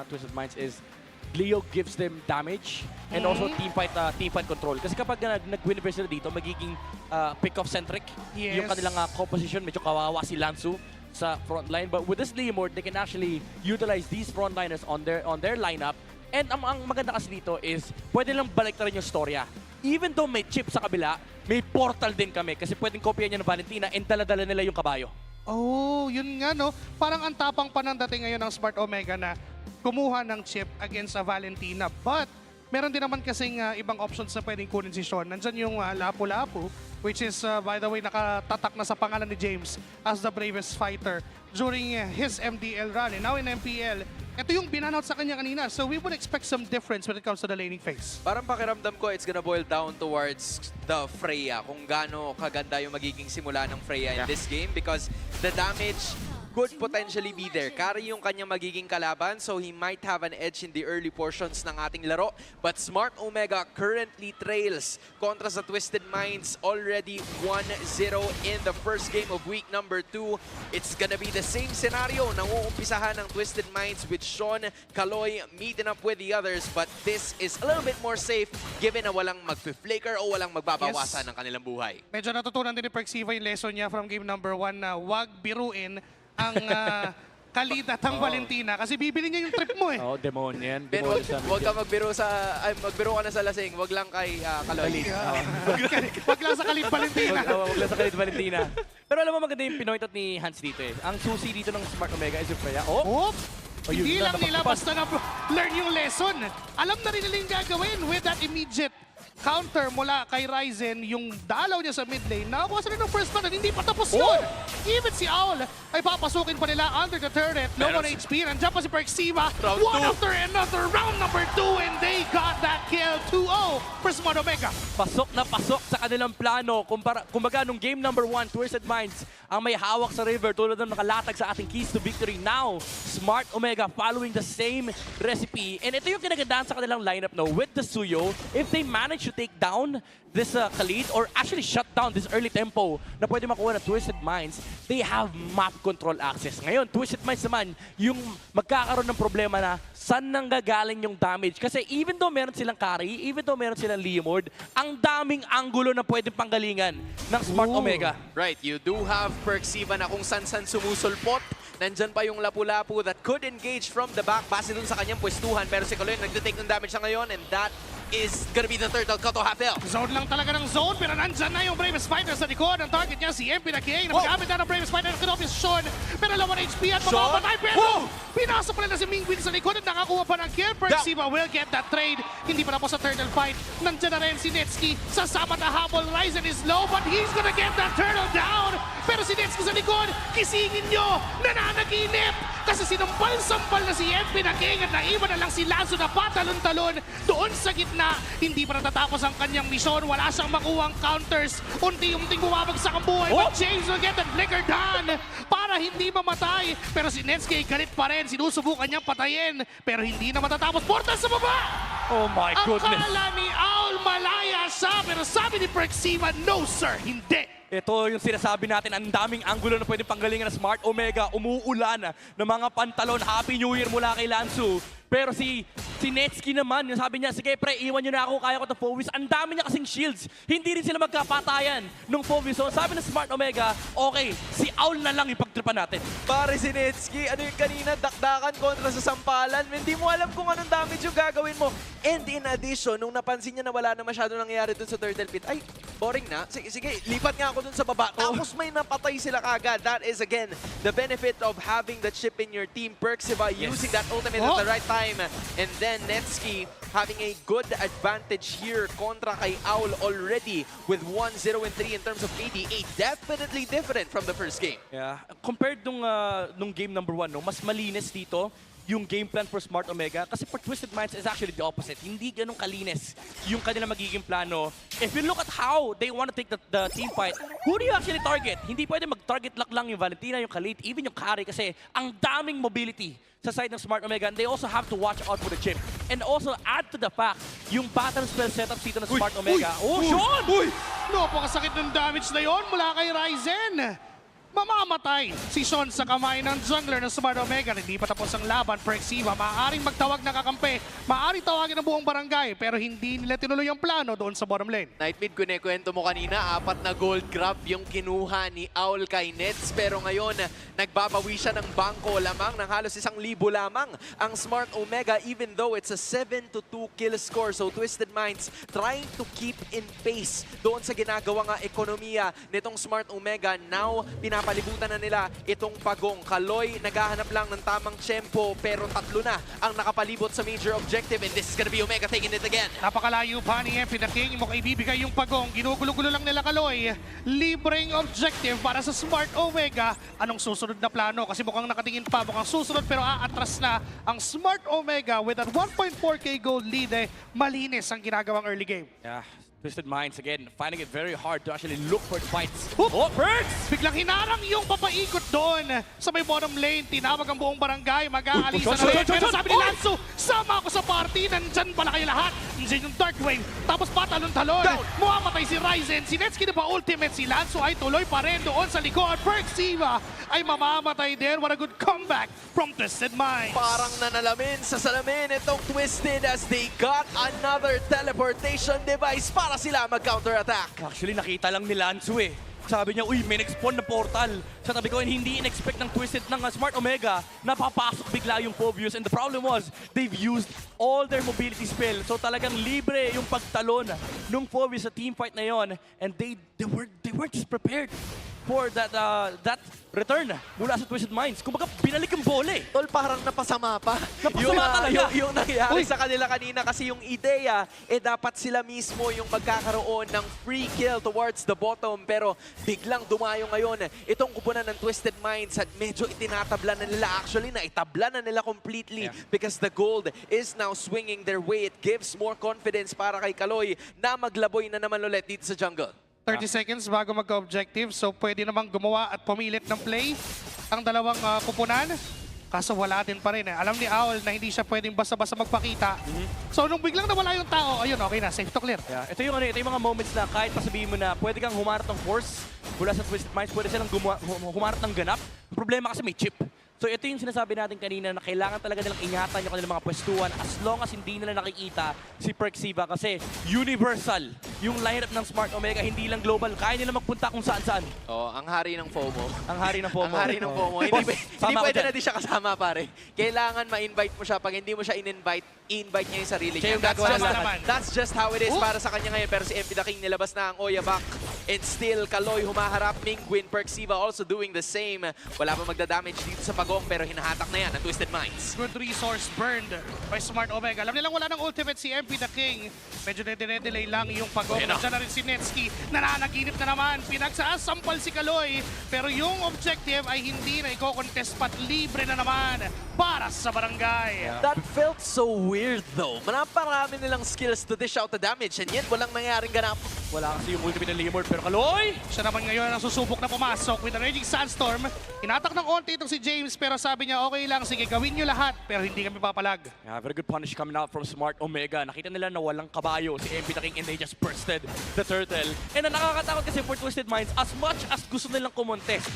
Twisted Minds is Leo gives them damage and also team fight control. Kasi kapag nag-win sila dito, magiging pick-off centric yung kanilang composition. Medyo kawawa si Lansu sa front line. But with this Leo mode, they can actually utilize these frontliners on their lineup. And ang maganda kasi dito is pwede lang balik na rin yung storya. Even though may chip sa kabila, may portal din kami kasi pwedeng kopya niya ng Valentina and dala-dala nila yung kabayo. Oh, yun nga no. Parang ang tapang pa ng dating ngayon ng Smart Omega na kumuha ng chip against Valentina. But meron din naman kasing ibang options na pwedeng kunin si Sean. Nandyan yung Lapu-Lapu, which is, by the way, nakatatak na sa pangalan ni James as the bravest fighter during his MDL run. And now in MPL, ito yung binanout sa kanya kanina. So we would expect some difference when it comes to the laning phase. Parang pakiramdam ko, it's gonna boil down towards the Freya. Kung gaano kaganda yung magiging simula ng Freya in this game. Because the damage could potentially be there. Carry yung kanyang magiging kalaban, so he might have an edge in the early portions ng ating laro. But Smart Omega currently trails kontra sa Twisted Minds, already 1-0 in the first game of week number 2. It's gonna be the same scenario na uumpisahan ng Twisted Minds with Sean, Kaloy meeting up with the others. But this is a little bit more safe given na walang mag-flaker o walang magbabawasan ng kanilang buhay. Medyo natutunan din ni Perxiva yung lesson niya from game number 1 na wag biruin ang Kalid at ang Valentina kasi bibili niya yung trip mo eh. Oh, demon yan. Ben, wag ka magbiro ka na sa lasing, wag lang kay Kaloy. Wag lang sa Kalid Valentina. Wag lang sa Kalid Valentina. Pero alam mo maganda yung pinoint out ni Hans dito eh. Ang susi dito ng Smart Omega is yung Freya. Oh! Hindi lang nila basta na-learn yung lesson. Alam na rin nila yung gagawin with that immediate counter mula kay Ryzen, yung dalaw niya sa mid lane. Nakakuha sila ng first blood at hindi pa tapos yun. Even si Owl ay papasukin pa nila under the turret. No more HP. Nandiyan pa si Perxiva. One after another. Round number 2 and they got that kill. 2-0 for Smart Omega. Pasok na pasok sa kanilang plano. Kumbaga nung game number 1, Twisted Minds ang may hawak sa river tulad ng nakalatag sa ating keys to victory. Now, Smart Omega following the same recipe. And ito yung kinagandahan sa kanilang lineup no, with the Suyo. If they manage to take down this Khalid or actually shut down this early tempo na pwede makuha na Twisted Minds, they have map control access. Ngayon, Twisted Minds naman, yung magkakaroon ng problema na saan nang gagaling yung damage. Kasi even though meron silang carry, even though meron silang Leomord, ang daming anggulo na pwedeng panggalingan ng Smart Omega. Right, you do have Perxiva na kung san-san sumusulpot. Nandyan pa yung Lapu-Lapu that could engage from the back base dun sa kanyang pwestuhan. Pero si Kaloy nagde-take ng damage na ngayon and that is gonna be the third cut to half health. Zone lang talaga ng zone, pero nandyan na yung Bravest Fighter sa likod. Ang target niya si MP na King na magamit na ng Bravest Fighter. Cut off is Sean, pero lawan HP at mamamatay. Pero pinasok pala na si Mingwin sa likod at nakakuha pa ng kill. Perxiva will get that trade. Hindi pa tapos sa turtle fight. Nandyan na rin si Netsky. Sasama na habol. Ryzen is low, but he's gonna get that turtle down. Pero si Netsky sa likod, kisingin nyo, nananaginip. Kasi sinumpal-sampal na si MP na King at naiwan na lang si Lazo na patalon-talon doon sa gitna. Hindi pa natatapos ang kanyang misyon. Wala siyang makuhang counters. Unti-unting bumabagsak ang buhay. But James will get that flicker done para hindi mamatay. Pero si Netsky galit pa rin. Sinusubukan niyang patayin. Pero hindi na matatapos. Portal sa baba! Oh my goodness. Akala ni Owl malaya siya. Pero sabi ni Perxiva, no sir, hindi. Ito yung sinasabi natin, ang daming anggulo na pwedeng panggalingan ng Smart Omega. Umuulan ng mga pantalon. Happy New Year mula kay Lansu. Pero si Netsky naman, yung sabi niya, sige pre, iwan nyo na ako, kaya ko ito Fowis. Ang dami niya kasing shields. Hindi rin sila magkapatayan nung Fowis. So sabi ng Smart Omega, okay, si Owl na lang yung pagtripan natin. Pare si Netsky, ano yung kanina, dakdakan kontra sa sampalan. Hindi mo alam kung anong damage yung gagawin mo. And in addition, nung napansin niya na wala na masyado nangyayari dun sa Turtle Pit, ay, boring na. Sige, lipat nga ako dun sa baba. Tapos may napatay sila kagad. That is, again, the benefit of having the chip in your team. Perxiva using that ultimate at the right time. And then Netsky having a good advantage here kontra kay Owl already with 1-0 and 3 in terms of ADA. Definitely different from the first game. Yeah. Compared nung game number 1, no, mas malinis dito yung game plan for Smart Omega. Kasi for Twisted Minds is actually the opposite. Hindi ganun kalinis yung kanilang magiging plano. If you look at how they want to take the team fight, who do you actually target? Hindi pwede mag-target lock lang yung Valentina, yung Khalid, even yung Carry kasi ang daming mobility sa side ng Smart Omega. And they also have to watch out for the chip. And also add to the fact, yung battle spell setup dito ng Smart Omega. Oh, Sean! Napakasakit ng damage na yon mula kay Ryzen. mamamatay si Sean sa kamay ng jungler ng Smart Omega. Hindi pa tapos ang laban, Prexiva. Maaaring magtawag ng kakampi, maaaring tawagin ng buong barangay, pero hindi nila tinuloy ang plano doon sa bottom lane. Nightmid, kunikwento mo kanina, 4 na gold grab yung kinuha ni Owl kay Nets. Pero ngayon, nagbabawi siya ng bangko lamang ng halos 1,000 lamang ang Smart Omega, even though it's a 7-2 kill score. So Twisted Minds trying to keep in pace doon sa ginagawang ekonomiya nitong Smart Omega. Now, pinapalibutan na nila itong Pagong. Kaloy, naghahanap lang ng tamang tiyempo, pero 3 na ang nakapalibot sa major objective, and this is gonna be Omega taking it again. Napakalayo pa ni MP the King. Mukhang ibibigay yung Pagong. Ginugulo-gulo lang nila Kaloy. Libreng objective para sa Smart Omega. Anong susunod na plano? Kasi mukhang nakatingin pa. Mukhang susunod pero aatras na ang Smart Omega with a 1.4k gold lead. Malinis ang ginagawang early game. Yeah, Twisted Minds again, finding it very hard to actually look for fights. Hoop! Oh, Perks! Biglang hinarang yung papaikot doon sa may bottom lane. Tinawag ang buong barangay. Mag-aalisa na rin. Pero sabi ni Lanzo, sama ako sa party. Nandyan pala kayo lahat. Nandiyan yung Dark Wave. Tapos patalon-talon. Mumamatay si Ryzen. Si Netsky na pa ultimate. Si Lanzo ay tuloy pa rin doon sa likod. Perxiva ay mamamatay din. What a good comeback from Twisted Minds. Parang nanalamin sa salamin itong Twisted as they got another teleportation device para sila mag-counter-attack. Actually, nakita lang ni Lanzo eh. Sabi niya, uy, may nag-spawn na portal. Sa tabi ko, hindi in-expect ng Twisted ng Smart Omega na papasok bigla yung Phobius. And the problem was, they've used all their mobility spell. So talagang libre yung pagtalon ng Phobius sa teamfight na yon. And they weren't just prepared for that return mula sa Twisted Minds. Kumbaga, binalik yung bola eh. Tol, parang napasama pa. Napasama talaga. Yung nangyari sa kanila kanina kasi yung ideya, dapat sila mismo yung magkakaroon ng free kill towards the bottom. Pero biglang dumayo ngayon itong kupunan ng Twisted Minds at medyo itinatabla na nila. Actually, naitabla na nila completely because the gold is now swinging their way. It gives more confidence para kay Kaloy na maglaboy na naman ulit dito sa jungle. 30 seconds bago magka-objective. So pwede namang gumawa at pumilit ng play ang dalawang kupunan. Kaso wala din pa rin. Alam ni Owl na hindi siya pwedeng basta-basta magpakita. So nung biglang nawala yung tao, ayun, okay na, safe to clear. Yeah. Ito yung mga moments na kahit pasabihin mo na pwede kang humarap ng force mula sa Twisted Minds, pwede silang humarap ng ganap. Ang problema kasi may chip. So ito yung sinasabi natin kanina na kailangan talaga nilang ingatan yung kanilang mga pwestuhan as long as hindi nila nakikita si Prexiva kasi universal yung lineup ng Smart Omega, hindi lang global. Kaya nila magpunta kung saan-saan. Oh, ang hari ng FOMO. Ang hari ng FOMO. Ang hari ng FOMO. Hindi pwede na di siya kasama, pare. Kailangan ma-invite mo siya. Pag hindi mo siya in-invite, i-invite niya yung sarili Siya niya. yung gagawa ng lahat. That's just how it is para sa kanya ngayon. Pero si MP the King nilabas na ang Oya back. And still, Kaloy humaharap. Mingwin, Perxiva also doing the same. Wala pa magdadamage dito sa Pagong pero hinahatak na yan ang Twisted Minds. Good resource burned by Smart Omega. Alam nilang wala ng ultimate si MP the King. Medyo delay lang yung Pagong. Nandiyan na rin si Netsky. Nananaginip na naman. Pinagsasampal si Kaloy. Pero yung objective ay hindi na i-contest pat libre na naman para sa barangay. That felt so weird though. Manaparami nilang skills to dish out the damage and yet walang nangyaring ganap. Wala kasi yung ultimate ng Limord pero Kaloy! Siya naman ngayon ang susubok na pumasok with a Raging Sandstorm. Hinatak ng onti itong si James pero sabi niya okay lang, sige gawin niyo lahat pero hindi kami papalag. Yeah, very good punish coming out from Smart Omega. Nakita nila na walang kabayo si MP the King and they just bursted the turtle. And ang nakakatakot kasi for Twisted Minds, as much as gusto nilang kumontest,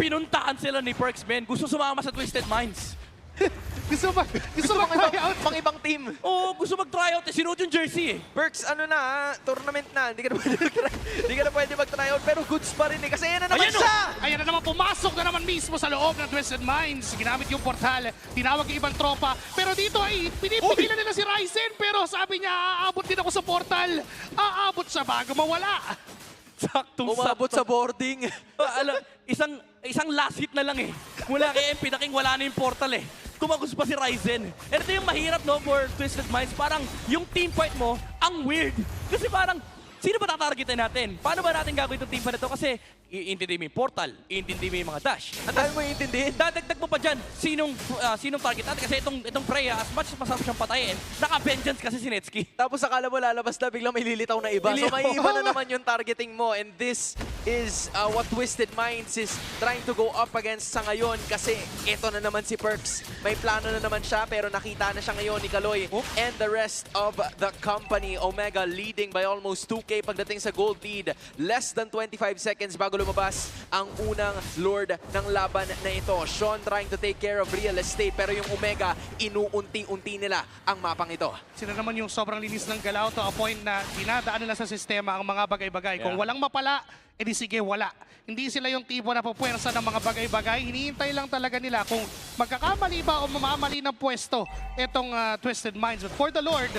pinuntahan sila ni Perksman. Gusto sumama sa Twisted Minds. Gusto mag-try out. Pang ibang team. Oo, gusto mag-try out. Sinuot yung jersey eh. Perks, ano na, tournament na. Hindi ka na pwede mag-try out pero goods pa rin eh. Kasi yan na naman Ayan, siya! Ayan na naman, pumasok na naman mismo sa loob ng Twisted Minds. Ginamit yung portal, tinawag yung ibang tropa. Pero dito ay pinipigilan nila si Ryzen. Pero sabi niya, aabot din ako sa portal. Aabot siya bago mawala. Umabot sa boarding. Isang last hit na lang eh. Mula kay MP the King, wala na yung portal eh. Tumagos pa si Ryzen. And ito yung mahirap no for Twisted Minds. Parang yung team fight mo, ang weird. Kasi parang, sino ba tatargetin natin? Paano ba natin gagawin itong team fight na ito? Kasi iintindi mo yung portal, iintindi mo yung mga dash. Ang dami mo iintindihin. Dadagdag mo pa dyan, sinong target natin? Kasi itong Freya, as much as masarap siyang patayin, naka-vengeance kasi si Netsky. Tapos akala mo lalabas na biglang may lilitaw na iba. So may iba na naman yung targeting mo. And this is what Twisted Minds is trying to go up against sa ngayon kasi ito na naman si Perks. May plano na naman siya pero nakita na siya ngayon ni Kaloy and the rest of the company. Omega leading by almost 2K pagdating sa gold lead. Less than 25 seconds bago lumabas ang unang Lord ng laban na ito. Sean trying to take care of real estate pero yung Omega inuunti-unti nila ang mapang ito. Sila naman yung sobrang linis ng galaw to a point na dinadaan nila sa sistema ang mga bagay-bagay. Kung walang mapala, edi sige, wala. Hindi sila yung tipo na pupuwersa ng mga bagay-bagay. Hinihintay lang talaga nila kung magkakamali ba o mamamali ng pwesto itong Twisted Minds. But for the Lord,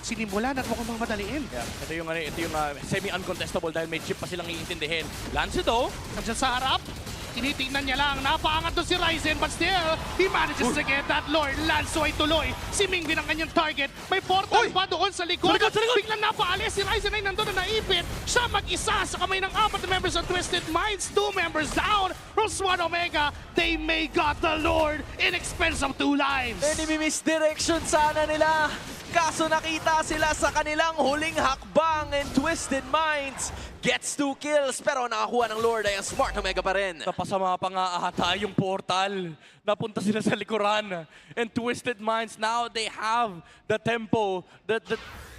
sinimulan at mukhang mamadaliin. Ito yung semi-uncontestable dahil may chip pa silang iintindihin. Lance ito. Nandiyan sa harap. Tinitingnan niya lang, napaangat to si Ryzen, but still, he manages to get that Lord. Lanso ay tuloy. Si Mingwin ang kanyang target. May portal pa doon sa likod. Biglang napaalis, si Ryzen ay nandun na naipit. Siya mag-isa sa kamay ng 4 na members of Twisted Minds. 2 members down. From Swan Omega, they may got the Lord in expense of 2 lives. Misdirection sana nila. Kaso nakita sila sa kanilang huling hakbang and Twisted Minds gets 2 kills pero nakakuha ng Lord ay ang Smart Omega pa rin. Napasama pa nga ata yung portal. Napunta sila sa likuran. And Twisted Minds, now they have the tempo.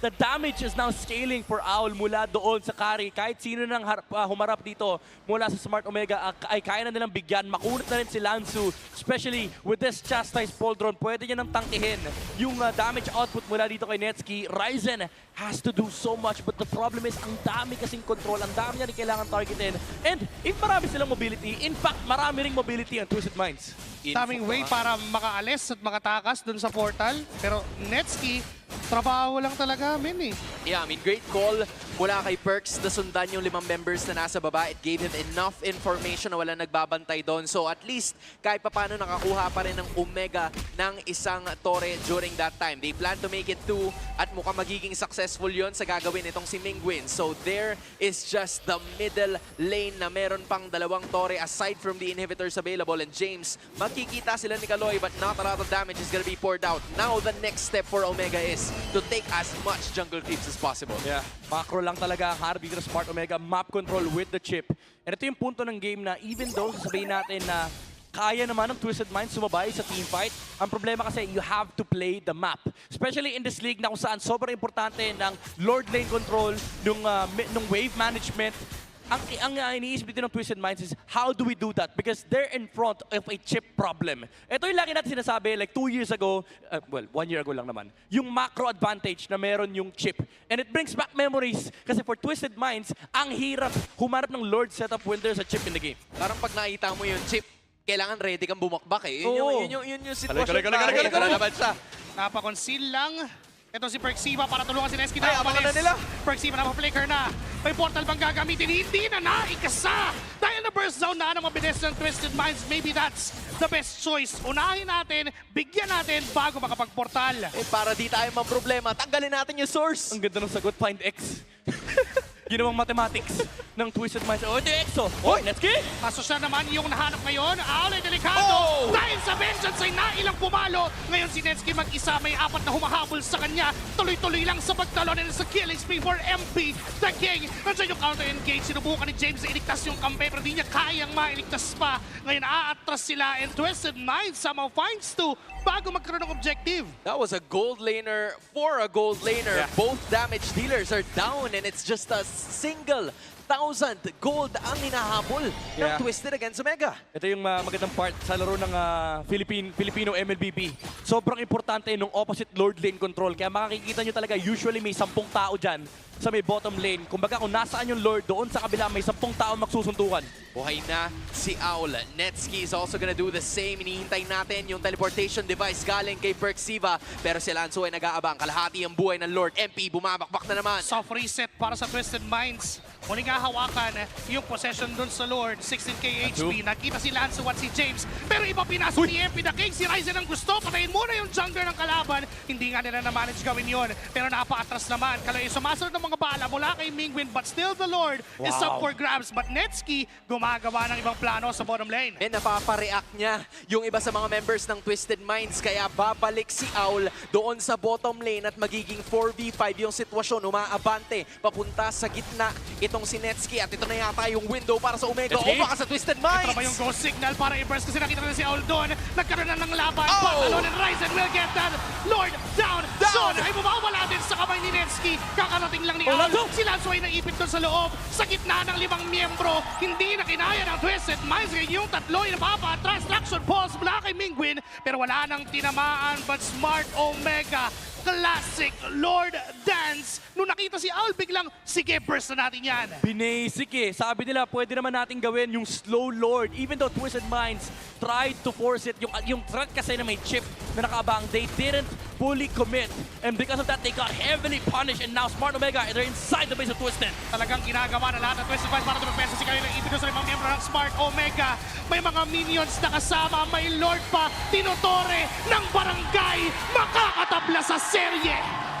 The damage is now scaling for Owl mula doon sa carry. Kahit sino nang humarap dito mula sa Smart Omega ay kaya na nilang bigyan. Makunat na rin si Lansu. Especially with this chastised Poldron, pwede niya nang tangkihin yung damage output mula dito kay Netsky. Ryzen has to do so much but the problem is ang dami kasing control. Ang dami niya rin kailangan targetin. And if marami silang mobility, in fact, marami ring mobility ang Twisted Minds. Daming way para makaalis at makatakas dun sa portal. Pero Netsky, trabaho lang talaga, men eh. Yeah, I mean, great call mula kay Perks na sundan yung 5 members na nasa baba. It gave him enough information na wala nagbabantay doon. So at least, kahit papano nakakuha pa rin ng Omega ng isang tore during that time. They plan to make it 2 at mukhang magiging successful yon sa gagawin itong si Mingwin. So there is just the middle lane na meron pang 2 tore aside from the inhibitors available. And James, makikita sila ni Kaloy but not a lot of damage is gonna be poured out. Now the next step for Omega is to take as much jungle creeps as possible. Yeah, macro lang talaga ang harap dito ng Smart Omega, map control with the chip. And ito yung punto ng game na even though sasabihin natin na kaya naman ng Twisted Minds sumabay sa teamfight, ang problema kasi you have to play the map. Especially in this league na kung saan sobrang importante ng Lord lane control, nung wave management. Ang iniisip dito ng Twisted Minds is, how do we do that? Because they're in front of a chip problem. Ito yung lagi natin sinasabi, like 2 years ago, well, 1 year ago lang naman, yung macro advantage na meron yung chip. And it brings back memories. Kasi for Twisted Minds, ang hirap humarap ng Lord setup when there's a chip in the game. Parang pag nakita mo yung chip, kailangan ready kang bumakbak eh. Yun yung sitwasyon. Kala naman siya. Napakonceal lang. Ito si Perksiva para tulungan si Netsky Ay, na abangan na nila. Perksiva na pa-flicker na. May portal bang gagamitin? Hindi na naikasa. Dahil na burst down na ng mabilis ng Twisted Minds, maybe that's the best choice. Unahin natin, bigyan natin bago makapag-portal. Eh, para di tayo problema, tanggalin natin yung source. Ang ganda ng sagot, find X. Ginawang mathematics ng Twisted Minds. Oh, ito yung EXO. Oh, Netsky! Kaso siya naman yung nahanap ngayon. Ay, delikado. Dahil sa vengeance ay nailang pumalo. Ngayon si Netsky mag-isa, may 4 na humahabol sa kanya. Tuloy-tuloy lang sa pagtalon and sa killing spree for MP. The King. Nandiyan yung counter-engage. Sinubukan ni James na iligtas yung kampe pero di niya kayang mailigtas pa. Ngayon aatras sila and Twisted Minds somehow finds 2 bago magkaroon ng objective. That was a gold laner for a gold laner. Yeah. Both damage dealers are down and it's just a single 1,000 gold ang hinahabol ng Twisted against Omega. Ito yung magandang part sa laro ng Filipino MLBB. Sobrang importante nung opposite Lord lane control. Kaya makikita nyo talaga, usually may 10 tao dyan sa may bottom lane. Kumbaga kung nasaan yung Lord, doon sa kabila may 10 tao magsusuntukan. Buhay na si Owl. Netsky is also gonna do the same. Inihintay natin yung teleportation device galing kay Perksiva. Pero si Lanzo ay nag-aabang. Kalahati ang buhay ng Lord. MP bumabakbak na naman. Soft reset para sa Twisted Minds. Muling hahawakan yung possession dun sa Lord. 16k HP. Nakita si Lanzo at si James. Pero iba pinasok ni MP the King. Si Ryzen ang gusto. Patayin muna yung jungler ng kalaban. Hindi nga nila na-manage gawin yun. Pero napaatras naman. Kalay sumasunod ng mga bala mula kay Mingwin. But still the Lord is up for grabs. But Netsky gumagawa ng ibang plano sa bottom lane. And napapareact niya yung iba sa mga members ng Twisted Minds. Kaya babalik si Owl doon sa bottom lane at magiging 4v5 yung sitwasyon. Umaabante papunta sa gitna itong si Netsky. Ninetsky at ito na yata yung window para sa Omega o Let's baka sa Twisted Minds. Ito ba yung ghost signal para i-burst kasi nakita na si Aul doon. Nagkaroon na ng laban. Oh! But alone and Ryzen will get that. Lord down. Son ay bumawala din sa kamay ni Netsky. Kakarating lang ni Oh, Aul. Lanzo! Si Lanzo ay naipit doon sa loob. Sa gitna ng 5 miyembro. Hindi na kinaya ng Twisted Minds. Ngayon yung tatlo ay napapatras. Traction pulse mula kay Mingwin. Pero wala nang tinamaan. But Smart Omega. Classic Lord Dance. Nung nakita si Aul, biglang, sige, burst na natin yan. Binasic eh. Sabi nila, pwede naman natin gawin yung slow lord. Even though Twisted Minds tried to force it, yung threat kasi na may chip na nakaabang, they didn't fully commit. And because of that, they got heavily punished. And now Smart Omega, they're inside the base of Twisted. Talagang ginagawa na lahat ng Twisted Minds para tumagpesa si Kayo ng ibig sa limang miyembro ng Smart Omega. May mga minions na kasama, may Lord pa, tinutore ng barangay, makakatabla sa serye.